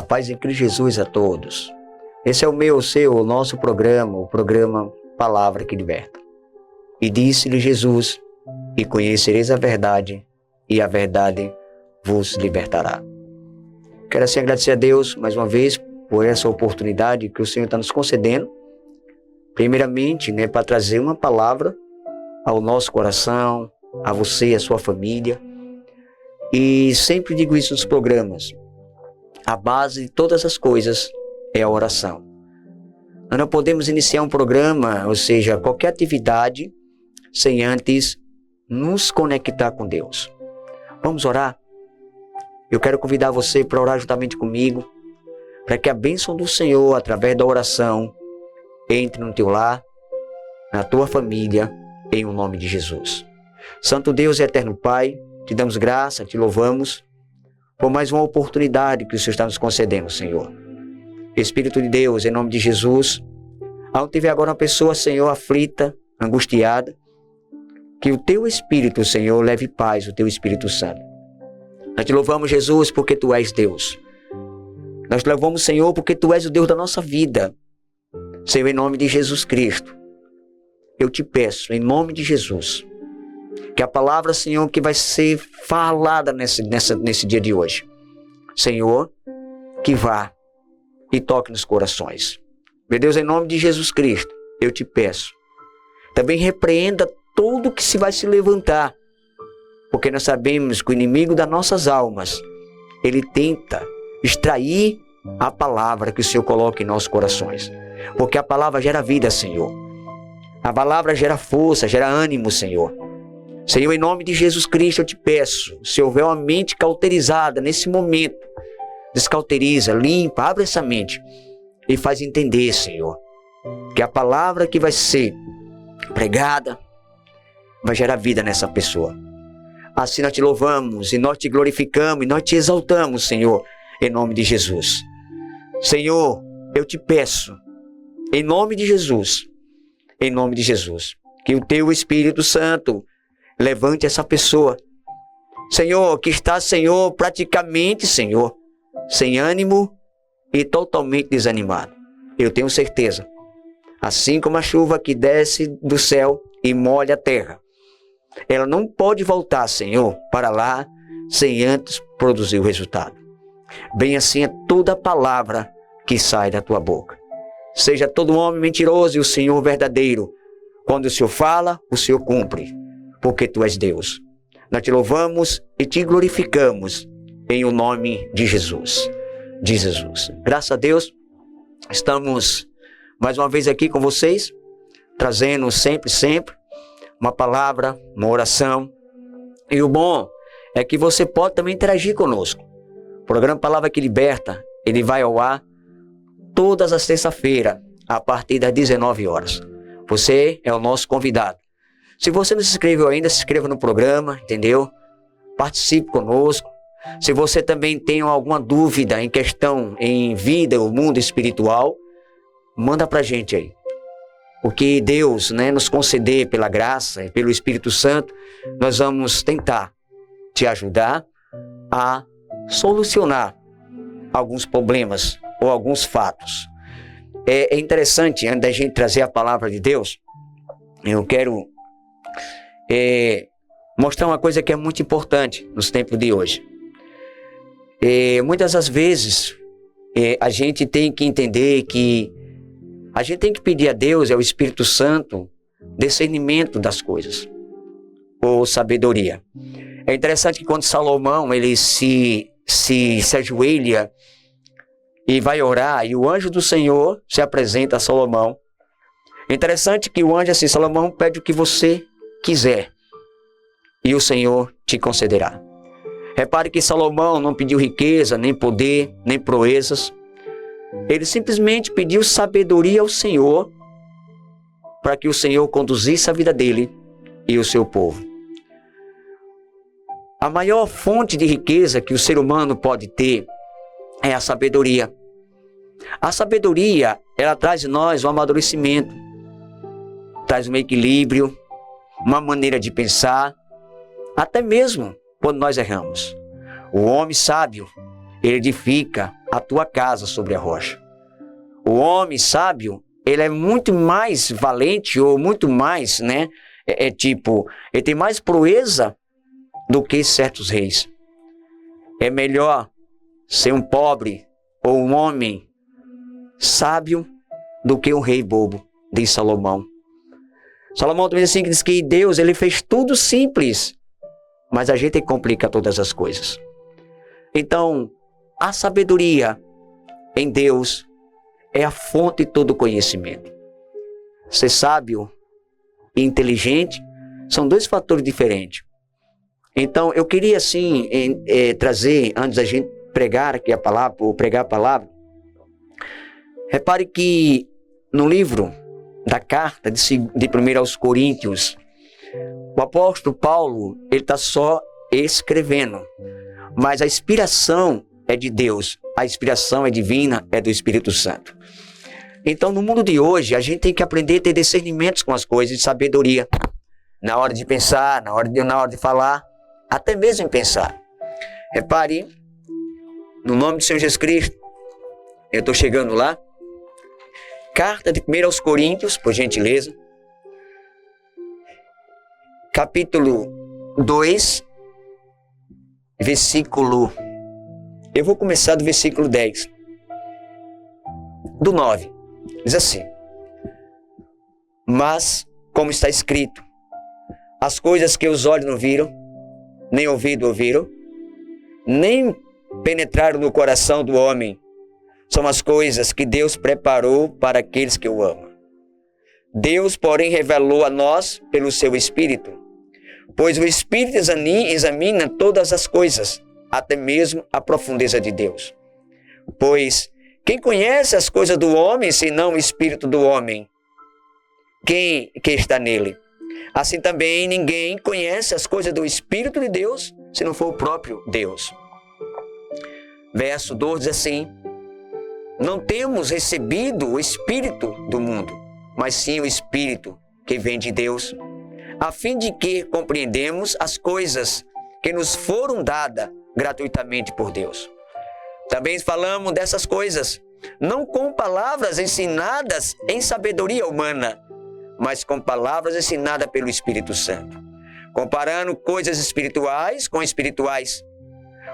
A paz em Cristo Jesus a todos. Esse é o meu, o seu, o nosso programa, o programa Palavra que Liberta. E disse-lhe Jesus, e conhecereis a verdade, e a verdade vos libertará. Quero assim agradecer a Deus, mais uma vez, por essa oportunidade que o Senhor está nos concedendo. Primeiramente, para trazer uma palavra ao nosso coração, a você e a sua família. E sempre digo isso nos programas. A base de todas as coisas é a oração. Nós não podemos iniciar um programa, ou seja, qualquer atividade, sem antes nos conectar com Deus. Vamos orar? Eu quero convidar você para orar juntamente comigo, para que a bênção do Senhor, através da oração, entre no teu lar, na tua família, em o nome de Jesus. Santo Deus e eterno Pai, te damos graça, te louvamos por mais uma oportunidade que o Senhor está nos concedendo, Senhor. Espírito de Deus, em nome de Jesus, ao tiver agora uma pessoa, Senhor, aflita, angustiada, que o teu Espírito, Senhor, leve paz, o teu Espírito Santo. Nós te louvamos, Jesus, porque tu és Deus. Nós te louvamos, Senhor, porque tu és o Deus da nossa vida. Senhor, em nome de Jesus Cristo, eu te peço, em nome de Jesus, que a palavra, Senhor, que vai ser falada nesse dia de hoje, Senhor, que vá e toque nos corações. Meu Deus, em nome de Jesus Cristo, eu te peço. Também repreenda tudo que se vai se levantar, porque nós sabemos que o inimigo das nossas almas, ele tenta extrair a palavra que o Senhor coloca em nossos corações. Porque a palavra gera vida, Senhor. A palavra gera força, gera ânimo, Senhor. Senhor, em nome de Jesus Cristo, eu te peço, se houver uma mente cauterizada nesse momento, descauteriza, limpa, abre essa mente e faz entender, Senhor, que a palavra que vai ser pregada vai gerar vida nessa pessoa. Assim nós te louvamos e nós te glorificamos e nós te exaltamos, Senhor, em nome de Jesus. Senhor, eu te peço, em nome de Jesus, que o teu Espírito Santo levante essa pessoa, Senhor, que está, Senhor, praticamente, Senhor, sem ânimo e totalmente desanimado. Eu tenho certeza, assim como a chuva que desce do céu e molha a terra, ela não pode voltar, Senhor, para lá sem antes produzir o resultado. Bem assim é toda palavra que sai da tua boca. Seja todo homem mentiroso e o Senhor verdadeiro. Quando o Senhor fala, o Senhor cumpre, porque tu és Deus. Nós te louvamos e te glorificamos em o nome de Jesus. De Jesus. Graças a Deus, estamos mais uma vez aqui com vocês, trazendo sempre uma palavra, uma oração. E o bom é que você pode também interagir conosco. O programa Palavra que Liberta, ele vai ao ar todas as terças-feiras, a partir das 19 horas. Você é o nosso convidado. Se você não se inscreveu ainda, se inscreva no programa, entendeu? Participe conosco. Se você também tem alguma dúvida em questão em vida, o mundo espiritual, manda pra gente aí. O que Deus, nos conceder pela graça e pelo Espírito Santo, nós vamos tentar te ajudar a solucionar alguns problemas ou alguns fatos. É interessante, antes da gente trazer a palavra de Deus, eu quero mostrar uma coisa que é muito importante nos tempos de hoje. Muitas das vezes a gente tem que entender que a gente tem que pedir a Deus, ao Espírito Santo, discernimento das coisas, ou sabedoria. É interessante que quando Salomão ele se ajoelha e vai orar, e o anjo do Senhor se apresenta a Salomão. É interessante que o anjo, assim, Salomão pede o que você quiser, e o Senhor te concederá. Repare que Salomão não pediu riqueza, nem poder, nem proezas. Ele simplesmente pediu sabedoria ao Senhor, para que o Senhor conduzisse a vida dele e o seu povo. A maior fonte de riqueza que o ser humano pode ter é a sabedoria. A sabedoria, ela traz em nós um amadurecimento, traz um equilíbrio, uma maneira de pensar, até mesmo quando nós erramos. O homem sábio, ele edifica a tua casa sobre a rocha. O homem sábio, ele é muito mais valente ou muito mais, né? Ele tem mais proeza do que certos reis. É melhor ser um pobre ou um homem sábio do que um rei bobo, diz Salomão. Salomão também diz que Deus, ele fez tudo simples, mas a gente complica todas as coisas. Então, a sabedoria em Deus é a fonte de todo conhecimento. Ser sábio e inteligente são dois fatores diferentes. Então, eu queria assim trazer, antes da gente pregar aqui a palavra, ou pregar a palavra, repare que no livro da carta de 1 aos Coríntios, o apóstolo Paulo, ele está só escrevendo, mas a inspiração é de Deus, a inspiração é divina, é do Espírito Santo. Então, no mundo de hoje, a gente tem que aprender a ter discernimentos com as coisas, de sabedoria, na hora de pensar, na hora de falar, até mesmo em pensar. Repare, no nome do Senhor Jesus Cristo, eu estou chegando lá. Carta de 1 aos Coríntios, por gentileza. Capítulo 2, versículo... Eu vou começar do versículo 10. Do 9. Diz assim: mas, como está escrito, as coisas que os olhos não viram, nem ouvido ouviram, nem penetraram no coração do homem, são as coisas que Deus preparou para aqueles que o amam. Deus, porém, revelou a nós pelo seu Espírito, pois o Espírito examina todas as coisas, até mesmo a profundeza de Deus. Pois quem conhece as coisas do homem, senão o Espírito do homem, quem que está nele? Assim também ninguém conhece as coisas do Espírito de Deus, se não for o próprio Deus. Verso 12 diz assim: não temos recebido o Espírito do mundo, mas sim o Espírito que vem de Deus, a fim de que compreendemos as coisas que nos foram dadas gratuitamente por Deus. Também falamos dessas coisas, não com palavras ensinadas em sabedoria humana, mas com palavras ensinadas pelo Espírito Santo, comparando coisas espirituais com espirituais.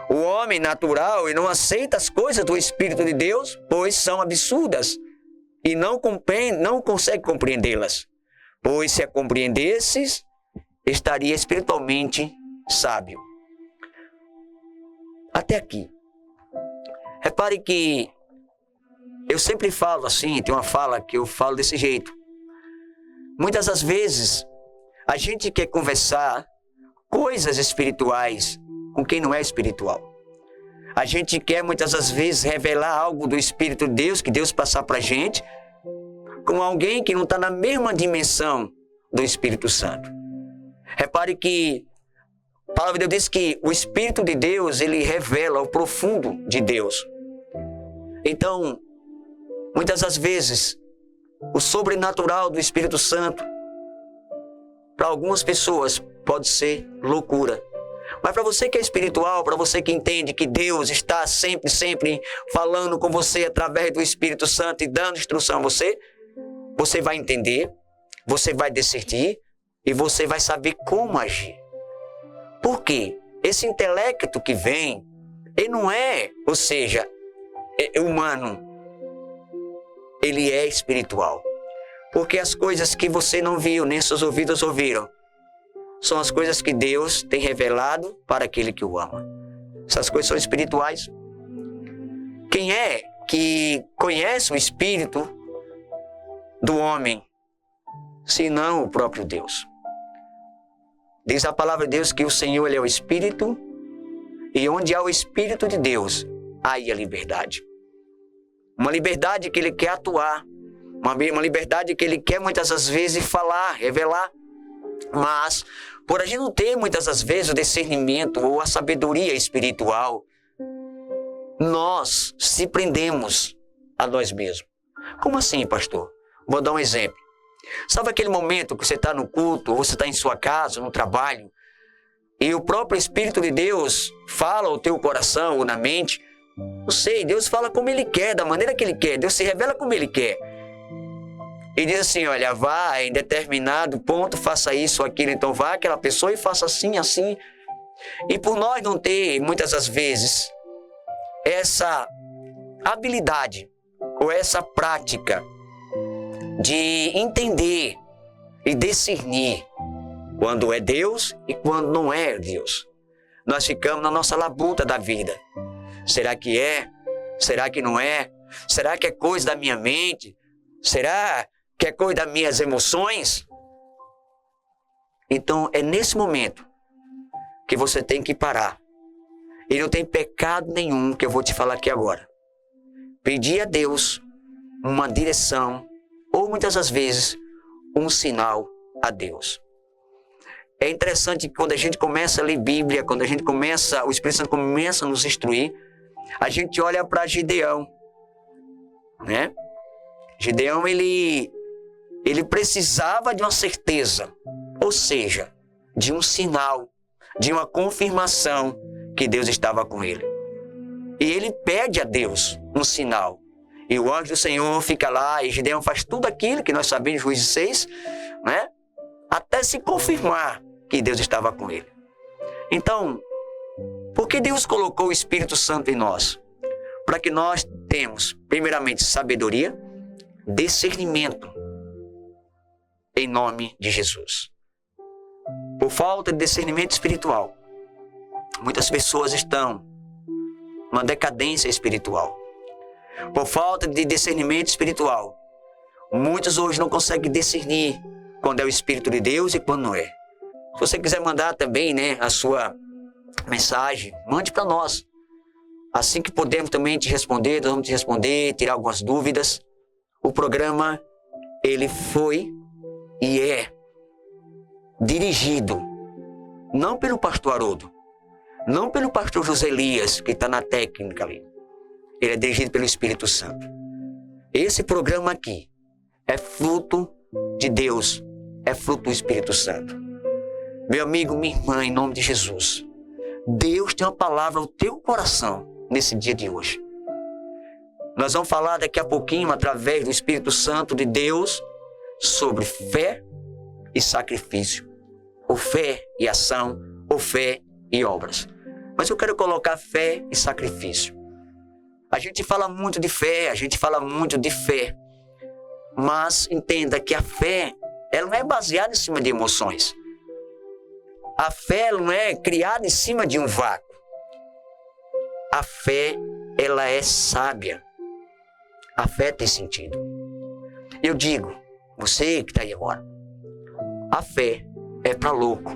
O homem natural não aceita as coisas do Espírito de Deus, pois são absurdas, e não consegue compreendê-las. Pois se a compreendesses, estaria espiritualmente sábio. Até aqui. Repare que eu sempre falo assim, tem uma fala que eu falo desse jeito. Muitas das vezes, a gente quer conversar coisas espirituais com quem não é espiritual. A gente quer muitas das vezes revelar algo do Espírito de Deus, que Deus passar para a gente, com alguém que não está na mesma dimensão do Espírito Santo. Repare que a palavra de Deus diz que o Espírito de Deus, ele revela o profundo de Deus. Então, muitas das vezes, o sobrenatural do Espírito Santo, para algumas pessoas, pode ser loucura. Mas para você que é espiritual, para você que entende que Deus está sempre falando com você através do Espírito Santo e dando instrução a você, você vai entender, você vai discernir e você vai saber como agir. Por quê? Esse intelecto que vem, ele não é, ou seja, é humano, ele é espiritual. Porque as coisas que você não viu, nem seus ouvidos ouviram, são as coisas que Deus tem revelado para aquele que o ama. Essas coisas são espirituais. Quem é que conhece o espírito do homem, senão o próprio Deus? Diz a palavra de Deus que o Senhor, ele é o Espírito, e onde há o Espírito de Deus, há aí a liberdade. Uma liberdade que ele quer atuar, uma liberdade que ele quer muitas das vezes falar, revelar. Mas, por a gente não ter muitas das vezes o discernimento ou a sabedoria espiritual, nós se prendemos a nós mesmos. Como assim, pastor? Vou dar um exemplo. Sabe aquele momento que você está no culto, ou você está em sua casa, no trabalho, e o próprio Espírito de Deus fala ao teu coração ou na mente, Não sei, Deus fala como Ele quer, da maneira que Ele quer. Deus se revela como Ele quer. E diz assim, olha, vá em determinado ponto, faça isso, aquilo. Então vá aquela pessoa e faça assim, assim. E por nós não ter, muitas das vezes, essa habilidade ou essa prática de entender e discernir quando é Deus e quando não é Deus, nós ficamos na nossa labuta da vida. Será que é? Será que não é? Será que é coisa da minha mente? Será que é coisa das minhas emoções? Então é nesse momento que você tem que parar. E não tem pecado nenhum que eu vou te falar aqui agora. Pedir a Deus uma direção, ou muitas das vezes, um sinal a Deus. É interessante que quando a gente começa a ler Bíblia, quando a gente começa, o Espírito Santo começa a nos instruir, a gente olha para Gideão, né? Gideão, ele precisava de uma certeza, ou seja, de um sinal, de uma confirmação que Deus estava com ele. E ele pede a Deus um sinal. E o anjo do Senhor fica lá, e Gideão faz tudo aquilo que nós sabemos, Juízes 6, né? Até se confirmar que Deus estava com ele. Então, por que Deus colocou o Espírito Santo em nós? Para que nós temos, primeiramente, sabedoria, discernimento, em nome de Jesus. Por falta de discernimento espiritual, muitas pessoas estão numa decadência espiritual. Por falta de discernimento espiritual, muitos hoje não conseguem discernir quando é o Espírito de Deus e quando não é. Se você quiser mandar também, né, a sua mensagem, mande para nós. Assim que podemos também te responder, nós vamos te responder, tirar algumas dúvidas. O programa, ele foi e é dirigido não pelo pastor Haroldo, não pelo pastor José Elias, que está na técnica ali. Ele é dirigido pelo Espírito Santo. Esse programa aqui é fruto de Deus, é fruto do Espírito Santo. Meu amigo, minha irmã, em nome de Jesus, Deus tem uma palavra ao teu coração nesse dia de hoje. Nós vamos falar daqui a pouquinho, através do Espírito Santo de Deus, sobre fé e sacrifício, ou fé e ação, ou fé e obras. Mas eu quero colocar fé e sacrifício. A gente fala muito de fé, a gente fala muito de fé, mas entenda que a fé, ela não é baseada em cima de emoções. A fé não é criada em cima de um vácuo. A fé, ela é sábia. A fé tem sentido. Eu digo, você que está aí agora, a fé é para louco.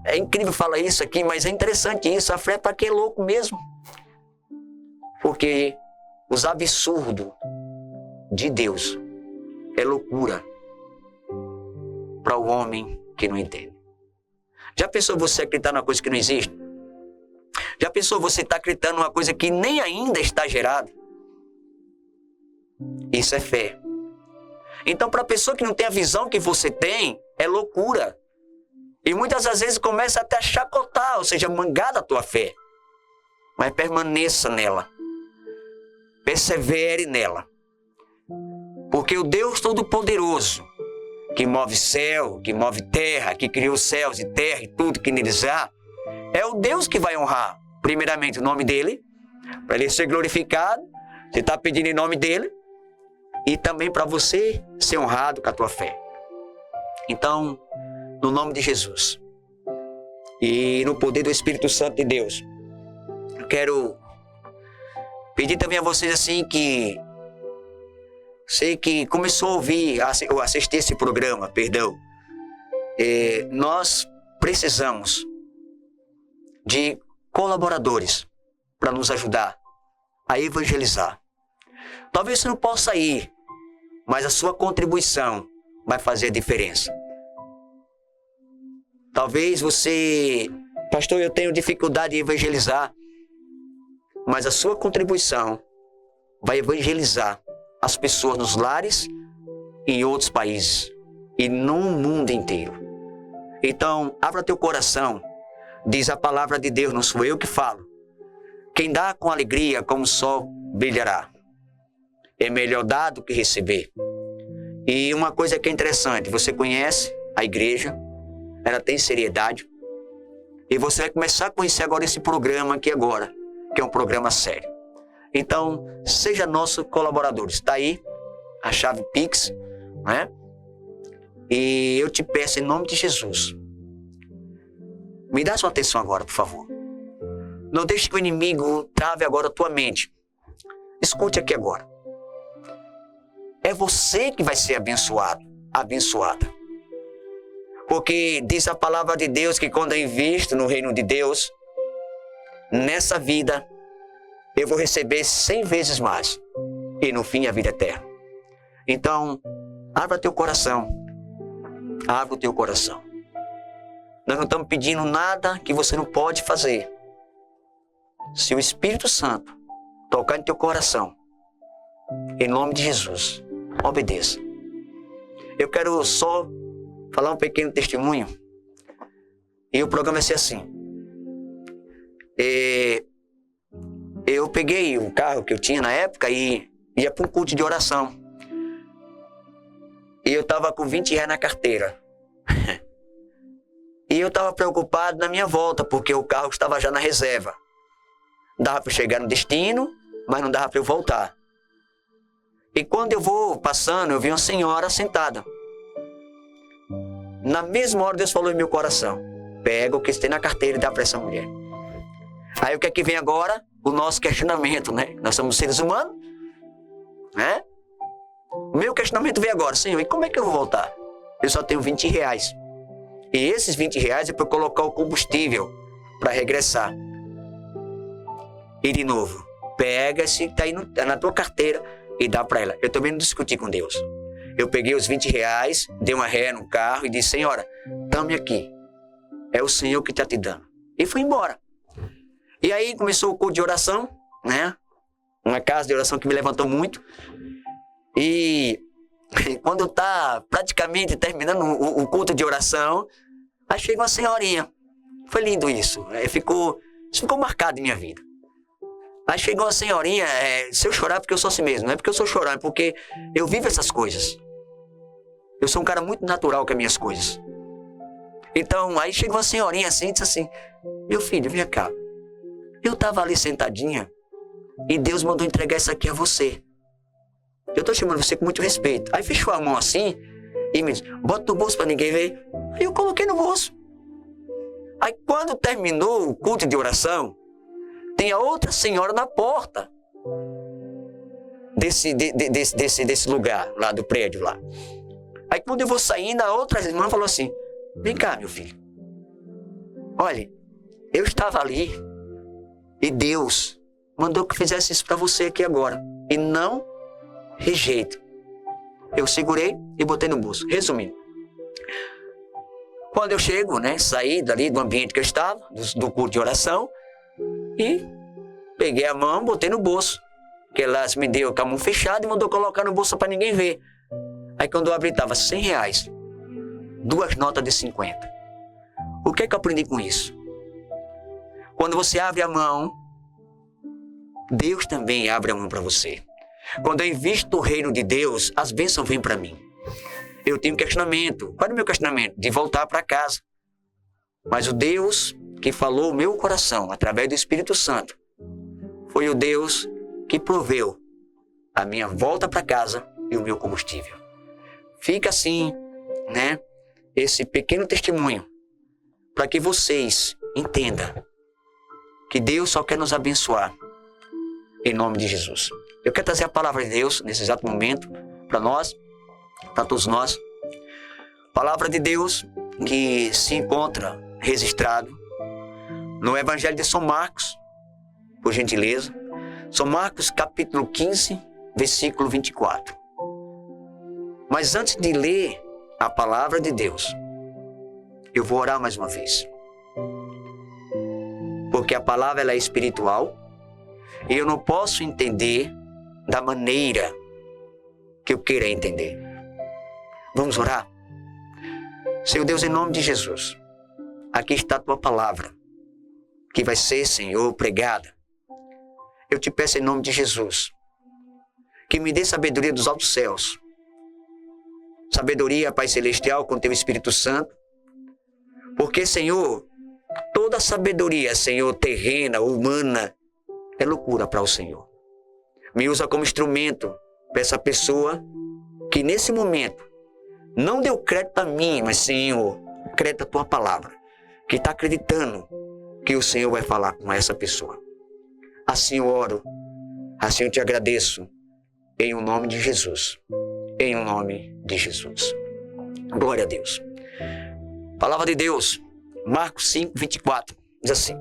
É incrível falar isso aqui, mas é interessante isso. A fé é para quem é louco mesmo. Porque os absurdos de Deus é loucura para o homem que não entende. Já pensou você acreditar numa coisa que não existe? Já pensou você estar acreditando numa coisa que nem ainda está gerada? Isso é fé. Então, para a pessoa que não tem a visão que você tem, é loucura. E muitas das vezes começa até a chacotar, ou seja, mangar da tua fé. Mas permaneça nela. Persevere nela. Porque o Deus Todo-Poderoso, que move céu, que move terra, que criou céus e terra e tudo que neles há, é o Deus que vai honrar, primeiramente, o nome dele, para ele ser glorificado. Você está pedindo em nome dele, e também para você ser honrado com a tua fé. Então, no nome de Jesus, e no poder do Espírito Santo de Deus, eu quero pedir também a vocês assim que sei que começou a ouvir, ou assistir esse programa, perdão. Nós precisamos de colaboradores para nos ajudar a evangelizar. Talvez você não possa ir, mas a sua contribuição vai fazer a diferença. Talvez você, pastor, eu tenho dificuldade em evangelizar, mas a sua contribuição vai evangelizar as pessoas nos lares e em outros países e no mundo inteiro. Então, abra teu coração. Diz a palavra de Deus, não sou eu que falo. Quem dá com alegria, como o sol, brilhará. É melhor dar do que receber. E uma coisa que é interessante, você conhece a igreja, ela tem seriedade, e você vai começar a conhecer agora esse programa aqui agora, que é um programa sério. Então, seja nosso colaborador. Está aí a chave Pix, né? E eu te peço em nome de Jesus, me dá sua atenção agora, por favor. Não deixe que o inimigo trave agora a tua mente. Escute aqui agora. É você que vai ser abençoado, abençoada. Porque diz a palavra de Deus que quando eu invisto no reino de Deus, nessa vida, eu vou receber 100 vezes mais. E no fim, a vida eterna. Então, abra teu coração. Abra o teu coração. Nós não estamos pedindo nada que você não pode fazer. Se o Espírito Santo tocar no teu coração, em nome de Jesus, obedeça. Eu quero só falar um pequeno testemunho. E o programa vai ser assim. Eu peguei o carro que eu tinha na época e ia para um culto de oração. E eu estava com 20 reais na carteira. E eu estava preocupado na minha volta, porque o carro estava já na reserva. Dava para chegar no destino, mas não dava para eu voltar. E quando eu vou passando, eu vi uma senhora sentada. Na mesma hora, Deus falou em meu coração: pega o que tem na carteira e dá para essa mulher. Aí o que é que vem agora? O nosso questionamento, né? Nós somos seres humanos, né? O meu questionamento veio agora: Senhor, e como é que eu vou voltar? Eu só tenho 20 reais. E esses 20 reais é para eu colocar o combustível para regressar. E de novo, pega esse que está aí na tua carteira e dá para ela. Eu também não discuti com Deus. Eu peguei os 20 reais, dei uma ré no carro e disse: Senhora, tome aqui. É o Senhor que está te dando. E fui embora. E aí começou o culto de oração, né? Uma casa de oração que me levantou muito. E quando está praticamente terminando o culto de oração, aí chega uma senhorinha. Foi lindo isso. Isso ficou marcado em minha vida. Aí chegou uma senhorinha, se eu chorar porque eu sou assim mesmo, não é porque eu sou chorão, é porque eu vivo essas coisas. Eu sou um cara muito natural com as minhas coisas. Então, aí chegou uma senhorinha assim e disse assim: meu filho, vem cá. Eu estava ali sentadinha e Deus mandou entregar isso aqui a você. Eu estou chamando você com muito respeito. Aí fechou a mão assim e me disse: bota no bolso para ninguém ver. Aí eu coloquei no bolso. Aí quando terminou o culto de oração, tem a outra senhora na porta desse lugar, lá do prédio lá. Aí quando eu vou saindo, a outra irmã falou assim: vem cá, meu filho. Olha, eu estava ali e Deus mandou que fizesse isso para você aqui agora. E não rejeito. Eu segurei e botei no bolso. Resumindo, quando eu chego, né, saí dali do ambiente que eu estava, do culto de oração, e peguei a mão, botei no bolso. Que ela me deu com a mão fechada e mandou colocar no bolso para ninguém ver. Aí quando eu abri, estava 100 reais. 2 notas de 50. O que é que eu aprendi com isso? Quando você abre a mão, Deus também abre a mão para você. Quando eu invisto no reino de Deus, as bênçãos vêm para mim. Eu tenho um questionamento. Qual é o meu questionamento? De voltar para casa. Mas o Deus que falou o meu coração através do Espírito Santo foi o Deus que proveu a minha volta para casa e o meu combustível. Fica assim, né, esse pequeno testemunho para que vocês entendam que Deus só quer nos abençoar em nome de Jesus. Eu quero trazer a palavra de Deus nesse exato momento para nós, para todos nós. Palavra de Deus que se encontra registrado no Evangelho de São Marcos, por gentileza. São Marcos capítulo 15, versículo 24. Mas antes de ler a palavra de Deus, eu vou orar mais uma vez. Porque a palavra ela é espiritual e eu não posso entender da maneira que eu queira entender. Vamos orar? Senhor Deus, em nome de Jesus, aqui está a tua palavra, que vai ser, Senhor, pregada. eu te peço em nome de Jesus, que me dê sabedoria dos altos céus. Sabedoria, Pai Celestial, com Teu Espírito Santo. Porque, Senhor, toda sabedoria, Senhor, terrena, humana, é loucura para o Senhor. Me usa como instrumento para essa pessoa que nesse momento não deu crédito a mim, mas, Senhor, crédito a Tua palavra, que está acreditando que o Senhor vai falar com essa pessoa. Assim eu oro, assim eu te agradeço, em o nome de Jesus. Em o nome de Jesus. Glória a Deus. Palavra de Deus, Marcos 5, 24, diz assim: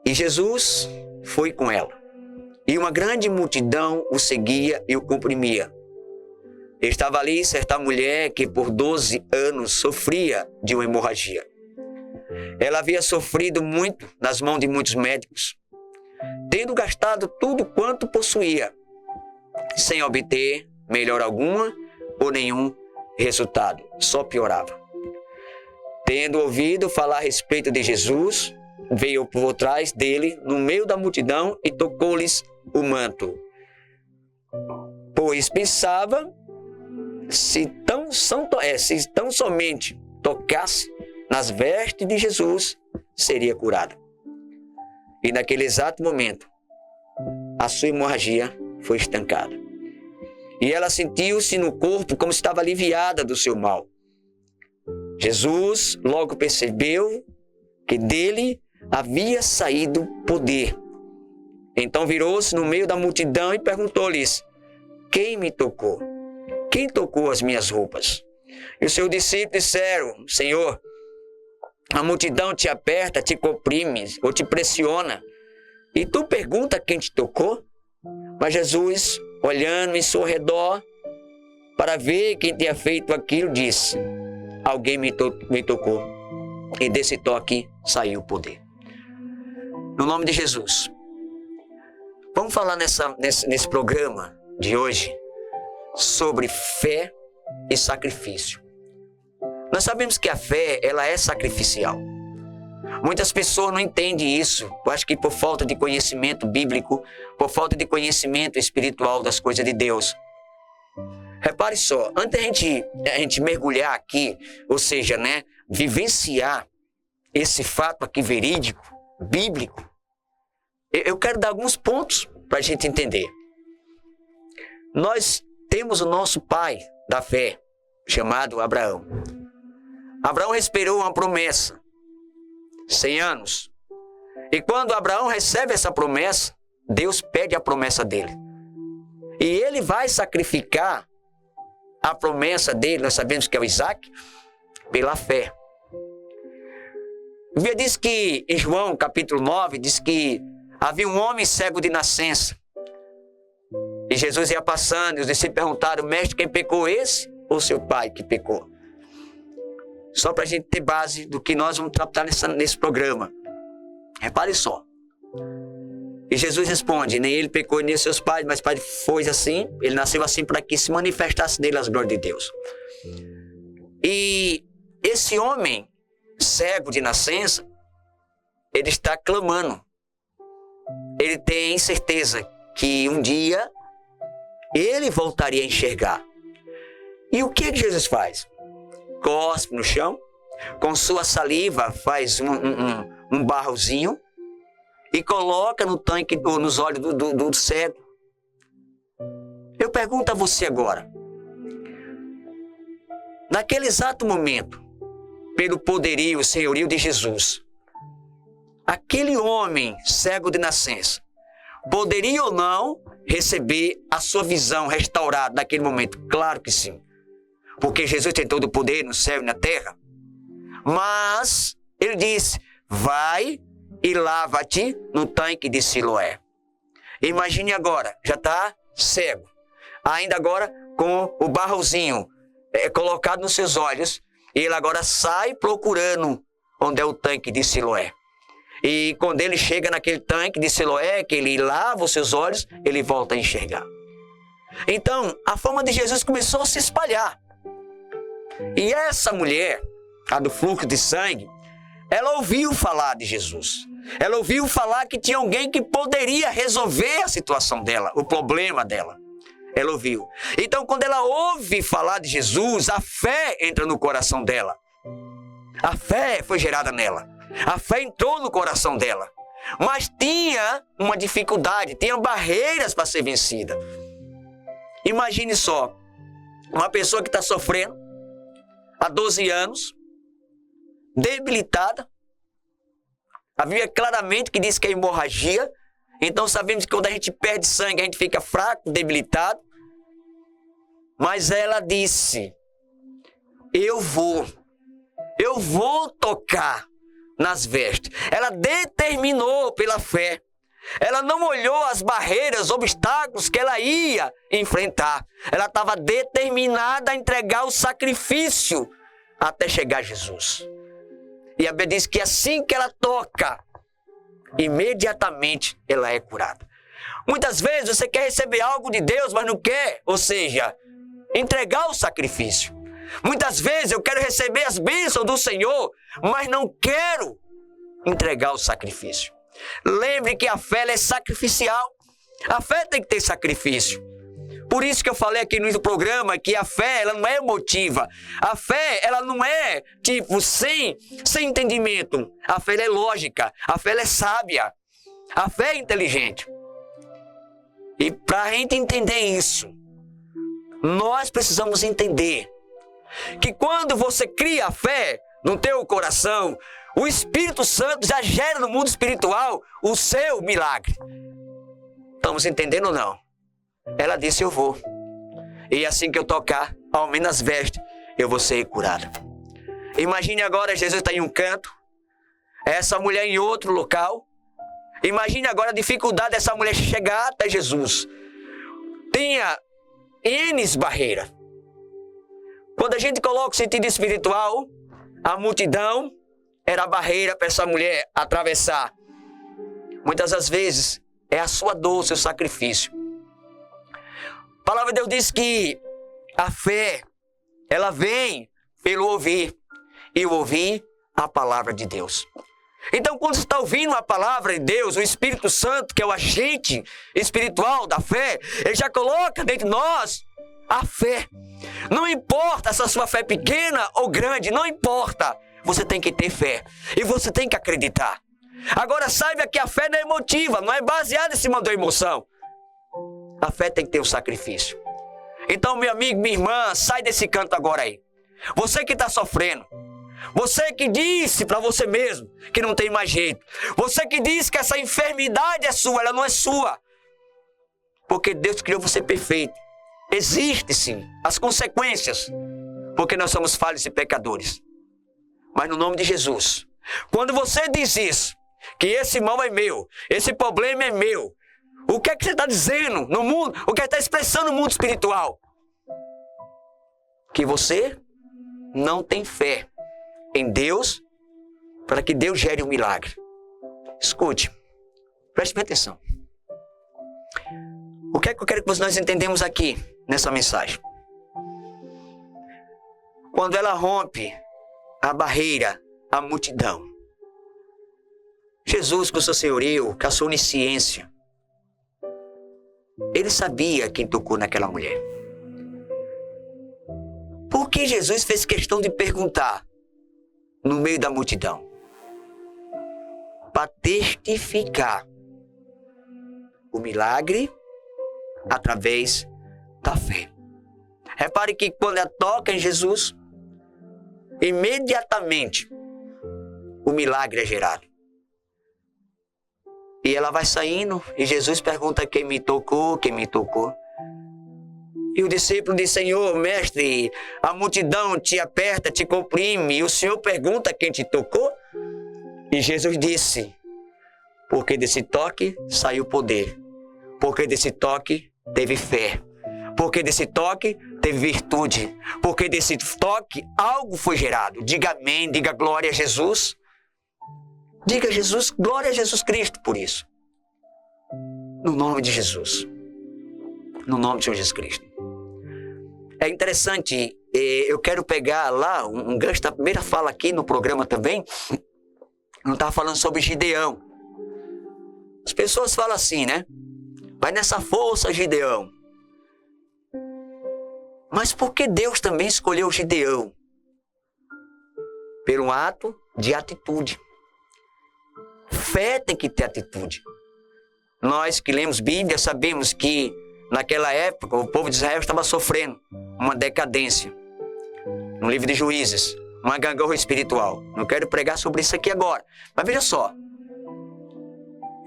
E Jesus foi com ela, e uma grande multidão o seguia e o comprimia. Estava ali certa mulher que por 12 anos sofria de uma hemorragia. Ela havia sofrido muito nas mãos de muitos médicos, tendo gastado tudo quanto possuía, sem obter melhora alguma ou nenhum resultado, só piorava. Tendo ouvido falar a respeito de Jesus, veio por trás dele, no meio da multidão, e tocou-lhes o manto. Pois pensava, se tão somente tocasse nas vestes de Jesus, seria curada. E naquele exato momento, a sua hemorragia foi estancada. E ela sentiu-se no corpo como se estava aliviada do seu mal. Jesus logo percebeu que dele havia saído poder. Então virou-se no meio da multidão e perguntou-lhes: quem me tocou? Quem tocou as minhas roupas? E os seus discípulos disseram: Senhor, a multidão te aperta, te comprime ou te pressiona, e tu pergunta quem te tocou? Mas Jesus, olhando em seu redor para ver quem tinha feito aquilo, disse: alguém me tocou, e desse toque saiu o poder. No nome de Jesus. Vamos falar nesse programa de hoje sobre fé e sacrifício. Nós sabemos que a fé, ela é sacrificial. Muitas pessoas não entendem isso. Eu acho que por falta de conhecimento bíblico, por falta de conhecimento espiritual das coisas de Deus. Repare só, antes da gente mergulhar aqui, ou seja, vivenciar esse fato aqui verídico, bíblico, eu quero dar alguns pontos para a gente entender. Nós temos o nosso pai da fé, chamado Abraão. Abraão esperou uma promessa, 100 anos. E quando Abraão recebe essa promessa, Deus pede a promessa dele. E ele vai sacrificar a promessa dele, nós sabemos que é o Isaac, pela fé. A Bíblia diz que, em João capítulo 9, diz que havia um homem cego de nascença. E Jesus ia passando e os discípulos perguntaram: mestre, quem pecou, esse ou seu pai que pecou? Só para a gente ter base do que nós vamos tratar nesse programa. Repare só. E Jesus responde: nem ele pecou nem seus pais, mas pai foi assim, ele nasceu assim para que se manifestasse nele as glórias de Deus. E esse homem cego de nascença, ele está clamando. Ele tem certeza que um dia ele voltaria a enxergar. E o que Jesus faz? Cospe no chão, com sua saliva faz um barrozinho e coloca no tanque, nos olhos do cego. Eu pergunto a você agora, naquele exato momento, pelo poderio, senhorio de Jesus, aquele homem cego de nascença, poderia ou não receber a sua visão restaurada naquele momento? Claro que sim. Porque Jesus tem todo o poder no céu e na terra. Mas ele disse: vai e lava-te no tanque de Siloé. Imagine agora, já está cego. Ainda agora com o barrozinho colocado nos seus olhos. E ele agora sai procurando onde é o tanque de Siloé. E quando ele chega naquele tanque de Siloé, que ele lava os seus olhos, ele volta a enxergar. Então, a fama de Jesus começou a se espalhar. E essa mulher, a do fluxo de sangue, ela ouviu falar de Jesus. Ela ouviu falar que tinha alguém que poderia resolver a situação dela, o problema dela. Ela ouviu. Então, quando ela ouve falar de Jesus, a fé entra no coração dela. A fé foi gerada nela. A fé entrou no coração dela. Mas tinha uma dificuldade, tinha barreiras para ser vencida. Imagine só, uma pessoa que está sofrendo há 12 anos, debilitada. A Bíblia claramente que diz que é hemorragia. Então sabemos que quando a gente perde sangue, a gente fica fraco, debilitado. Mas ela disse, eu vou tocar nas vestes. Ela determinou pela fé. Ela não olhou as barreiras, obstáculos que ela ia enfrentar. Ela estava determinada a entregar o sacrifício até chegar a Jesus. E a Bíblia diz que assim que ela toca, imediatamente ela é curada. Muitas vezes você quer receber algo de Deus, mas não quer, ou seja, entregar o sacrifício. Muitas vezes eu quero receber as bênçãos do Senhor, mas não quero entregar o sacrifício. Lembre que a fé ela é sacrificial. A fé tem que ter sacrifício. Por isso que eu falei aqui no programa que a fé ela não é emotiva. A fé ela não é tipo sem entendimento. A fé ela é lógica. A fé ela é sábia. A fé é inteligente. E para a gente entender isso, nós precisamos entender que quando você cria a fé no teu coração, o Espírito Santo já gera no mundo espiritual o seu milagre. Estamos entendendo ou não? Ela disse, eu vou. E assim que eu tocar, ao menos as vestes, eu vou ser curada. Imagine agora, Jesus está em um canto, essa mulher em outro local. Imagine agora a dificuldade dessa mulher chegar até Jesus. Tinha N barreiras. Quando a gente coloca o sentido espiritual, a multidão era a barreira para essa mulher atravessar. Muitas das vezes é a sua dor, o seu sacrifício. A palavra de Deus diz que a fé, ela vem pelo ouvir, e o ouvir a palavra de Deus. Então, quando você está ouvindo a palavra de Deus, o Espírito Santo, que é o agente espiritual da fé, ele já coloca dentro de nós a fé. Não importa se a sua fé é pequena ou grande, não importa. Você tem que ter fé e você tem que acreditar. Agora saiba que a fé não é emotiva, não é baseada em cima da emoção. A fé tem que ter um sacrifício. Então, meu amigo, minha irmã, sai desse canto agora aí. Você que está sofrendo. Você que disse para você mesmo que não tem mais jeito. Você que disse que essa enfermidade é sua, ela não é sua. Porque Deus criou você perfeito. Existem sim as consequências, porque nós somos falhos e pecadores. Mas no nome de Jesus, quando você diz isso, que esse mal é meu, esse problema é meu, o que é que você está dizendo no mundo? O que está expressando no mundo espiritual? Que você não tem fé em Deus para que Deus gere um milagre. Escute, preste bem atenção. O que é que eu quero que nós entendemos aqui nessa mensagem? Quando ela rompe a barreira, a multidão, Jesus, com o seu senhorio, com a sua onisciência, ele sabia quem tocou naquela mulher. Por que Jesus fez questão de perguntar no meio da multidão? Para testificar o milagre através da fé. Repare que quando ela toca em Jesus, imediatamente o milagre é gerado. E ela vai saindo e Jesus pergunta quem me tocou, quem me tocou. E o discípulo diz, Senhor, mestre, a multidão te aperta, te comprime, e o Senhor pergunta quem te tocou? E Jesus disse, porque desse toque saiu poder, porque desse toque teve fé, porque desse toque teve virtude, porque desse toque algo foi gerado. Diga amém, diga glória a Jesus. Diga Jesus, glória a Jesus Cristo por isso. No nome de Jesus. No nome de Senhor Jesus Cristo. É interessante, eu quero pegar lá um gancho da primeira fala aqui no programa também. Não estava falando sobre Gideão. As pessoas falam assim, né? Vai nessa força, Gideão. Mas por que Deus também escolheu Gideão? Pelo ato de atitude. Fé tem que ter atitude. Nós que lemos Bíblia sabemos que naquela época o povo de Israel estava sofrendo uma decadência. No livro de Juízes, uma gangorra espiritual. Não quero pregar sobre isso aqui agora. Mas veja só.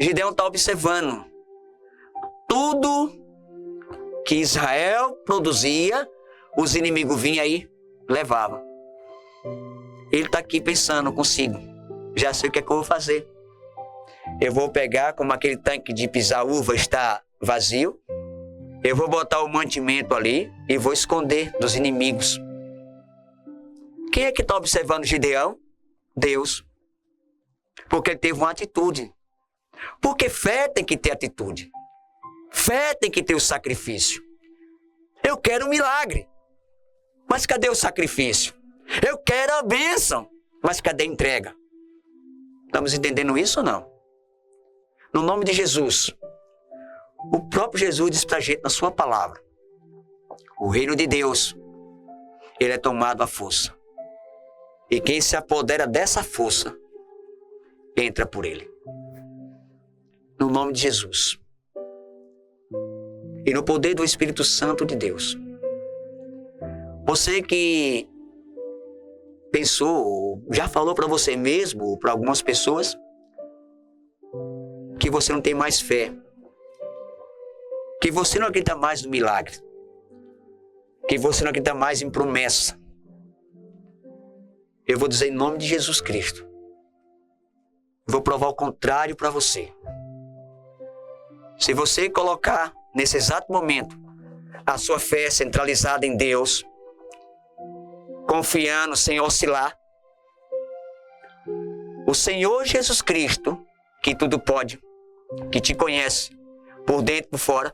Gideão está observando. Tudo que Israel produzia, os inimigos vinham aí, levavam. Ele está aqui pensando consigo. Já sei o que é que eu vou fazer. Eu vou pegar, como aquele tanque de pisar uva está vazio. Eu vou botar o mantimento ali e vou esconder dos inimigos. Quem é que está observando Gideão? Deus. Porque ele teve uma atitude. Porque fé tem que ter atitude. Fé tem que ter o sacrifício. Eu quero um milagre. Mas cadê o sacrifício? Eu quero a bênção. Mas cadê a entrega? Estamos entendendo isso ou não? No nome de Jesus. O próprio Jesus diz para a gente na sua palavra. O reino de Deus, ele é tomado à força. E quem se apodera dessa força, entra por ele. No nome de Jesus. E no poder do Espírito Santo de Deus. Você que pensou, já falou para você mesmo, ou para algumas pessoas, que você não tem mais fé. Que você não acredita mais no milagre. Que você não acredita mais em promessa. Eu vou dizer em nome de Jesus Cristo. Vou provar o contrário para você. Se você colocar nesse exato momento a sua fé centralizada em Deus, confiando sem oscilar, o Senhor Jesus Cristo, que tudo pode, que te conhece por dentro e por fora,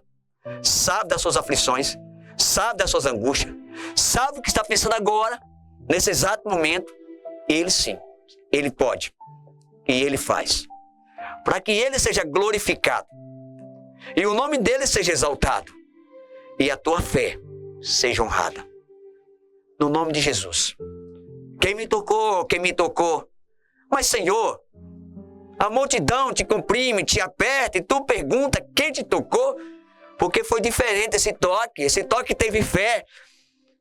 sabe das suas aflições, sabe das suas angústias, sabe o que está pensando agora, nesse exato momento. Ele sim, ele pode e ele faz, para que ele seja glorificado e o nome dele seja exaltado e a tua fé seja honrada. No nome de Jesus. Quem me tocou? Mas Senhor, a multidão te comprime, te aperta e tu pergunta quem te tocou, porque foi diferente esse toque teve fé,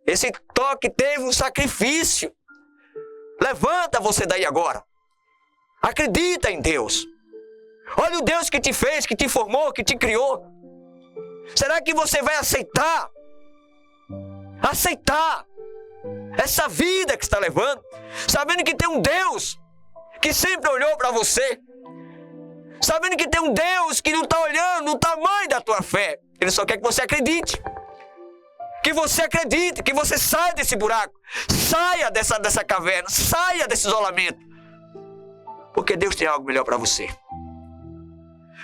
esse toque teve um sacrifício. Levanta você daí agora, acredita em Deus, olha o Deus que te fez, que te formou, que te criou. Será que você vai aceitar essa vida que está levando, sabendo que tem um Deus que sempre olhou para você, sabendo que tem um Deus que não está olhando no tamanho da tua fé, ele só quer que você acredite. Que você acredite, que você saia desse buraco, saia dessa caverna, saia desse isolamento. Porque Deus tem algo melhor para você.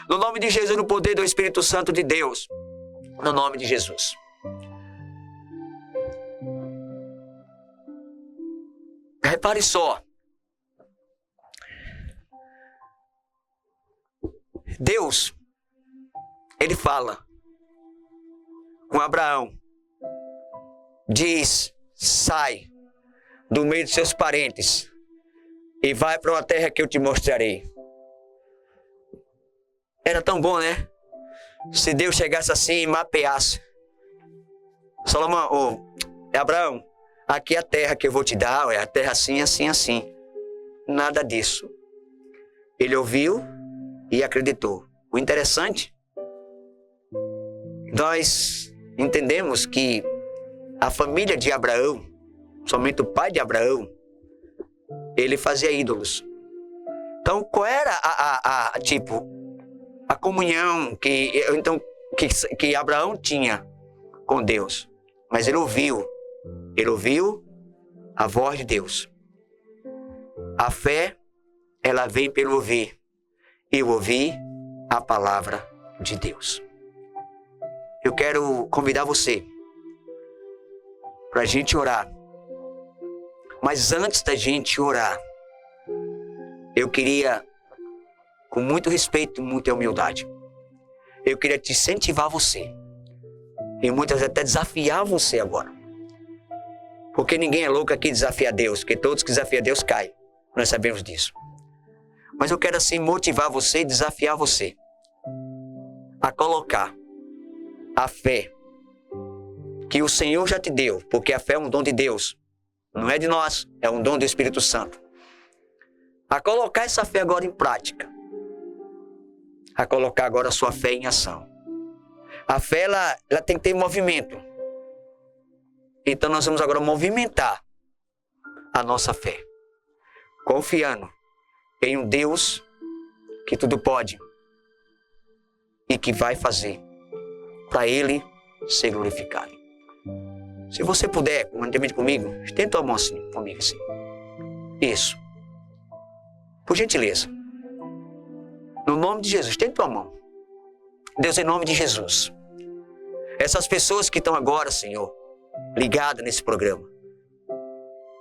No nome de Jesus, no poder do Espírito Santo de Deus. No nome de Jesus. Repare só. Deus, ele fala com Abraão. Diz, sai do meio de seus parentes e vai para uma terra que eu te mostrarei. Era tão bom, né? Se Deus chegasse assim e mapeasse. Salomão, Abraão, aqui é a terra que eu vou te dar, é a terra assim, assim, assim. Nada disso. Ele ouviu e acreditou. O interessante, nós entendemos que a família de Abraão, somente o pai de Abraão, ele fazia ídolos. Então, qual era a comunhão que Abraão tinha com Deus? Mas ele ouviu a voz de Deus. A fé, ela vem pelo ouvir, e ouvir a palavra de Deus. Eu quero convidar você para a gente orar. Mas antes da gente orar, eu queria com muito respeito e muita humildade, eu queria te incentivar você. E muitas vezes até desafiar você agora. Porque ninguém é louco aqui desafiar Deus, porque todos que desafiam Deus caem. Nós sabemos disso. Mas eu quero assim motivar você e desafiar você a colocar a fé que o Senhor já te deu, porque a fé é um dom de Deus. Não é de nós, é um dom do Espírito Santo. A colocar essa fé agora em prática. A colocar agora a sua fé em ação. A fé, ela tem que ter movimento. Então nós vamos agora movimentar a nossa fé. Confiando em um Deus que tudo pode e que vai fazer para Ele ser glorificado. Se você puder, juntamente comigo, estenda a mão assim, comigo assim. Isso. Por gentileza. No nome de Jesus, estenda tua mão. Deus, em nome de Jesus. Essas pessoas que estão agora, Senhor, ligadas nesse programa,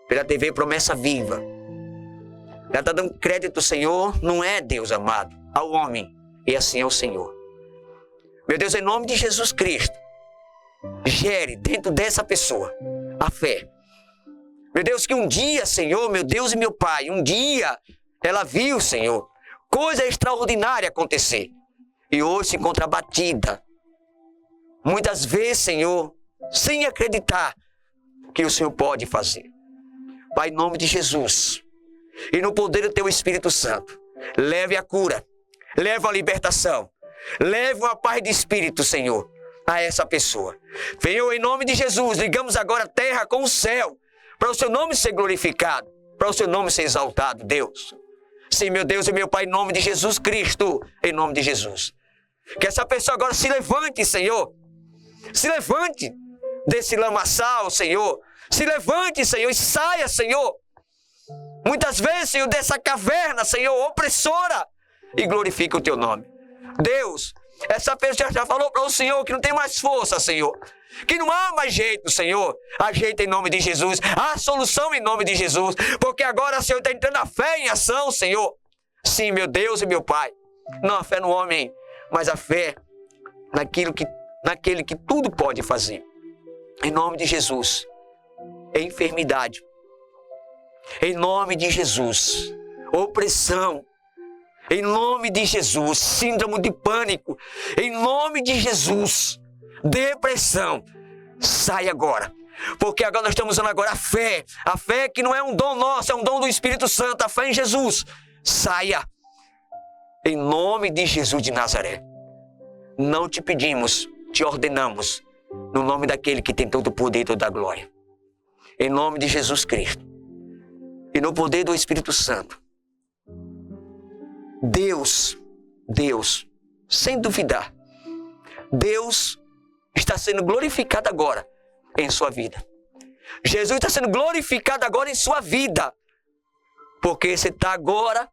pela TV Promessa Viva, ela está dando crédito, Senhor, não é Deus amado, ao homem, e assim é o Senhor. Meu Deus, em nome de Jesus Cristo, gere dentro dessa pessoa a fé. Meu Deus, que um dia, Senhor, meu Deus e meu Pai, um dia ela viu, Senhor, coisa extraordinária acontecer. E hoje se encontra abatida. Muitas vezes, Senhor, sem acreditar que o Senhor pode fazer. Pai, em nome de Jesus, e no poder do Teu Espírito Santo, leve a cura, leve a libertação, leve uma paz de espírito, Senhor, a essa pessoa. Senhor, em nome de Jesus, ligamos agora a terra com o céu, para o Seu nome ser glorificado, para o Seu nome ser exaltado, Deus. Sim, meu Deus e meu Pai, em nome de Jesus Cristo, em nome de Jesus. Que essa pessoa agora se levante, Senhor. Se levante desse lamaçal, Senhor. Se levante, Senhor, e saia, Senhor. Muitas vezes, Senhor, dessa caverna, Senhor, opressora, e glorifica o Teu nome. Deus, essa pessoa já falou para o Senhor que não tem mais força, Senhor. Que não há mais jeito, Senhor. Ajeita em nome de Jesus. Há solução em nome de Jesus. Porque agora, Senhor, está entrando a fé em ação, Senhor. Sim, meu Deus e meu Pai. Não a fé no homem, mas a fé naquele que tudo pode fazer. Em nome de Jesus. Enfermidade. Em nome de Jesus. Opressão. Em nome de Jesus. Síndrome de pânico. Em nome de Jesus. Depressão. Sai agora. Porque agora nós estamos usando agora a fé. A fé que não é um dom nosso, é um dom do Espírito Santo. A fé em Jesus. Saia. Em nome de Jesus de Nazaré. Não te pedimos, te ordenamos. No nome daquele que tem todo o poder e toda a glória. Em nome de Jesus Cristo. E no poder do Espírito Santo. Deus, sem duvidar, Deus está sendo glorificado agora em sua vida. Jesus está sendo glorificado agora em sua vida. Porque você está agora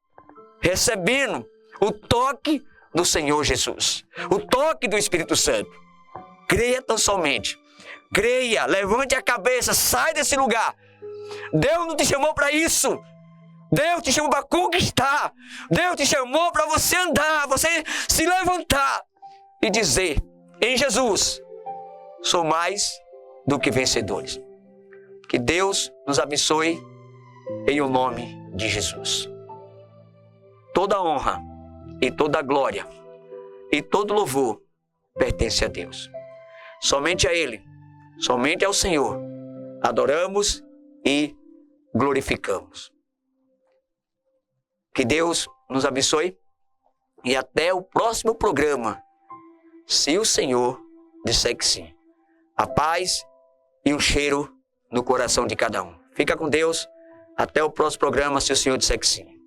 recebendo o toque do Senhor Jesus. O toque do Espírito Santo. Creia tão somente. Creia, levante a cabeça, sai desse lugar. Deus não te chamou para isso. Deus te chamou para conquistar. Deus te chamou para você andar, você se levantar e dizer, em Jesus, sou mais do que vencedores. Que Deus nos abençoe em o nome de Jesus. Toda honra e toda glória e todo louvor pertence a Deus. Somente a Ele, somente ao Senhor, adoramos e glorificamos. Que Deus nos abençoe e até o próximo programa, se o Senhor disser que sim. A paz e um cheiro no coração de cada um. Fica com Deus. Até o próximo programa, se o Senhor disser que sim.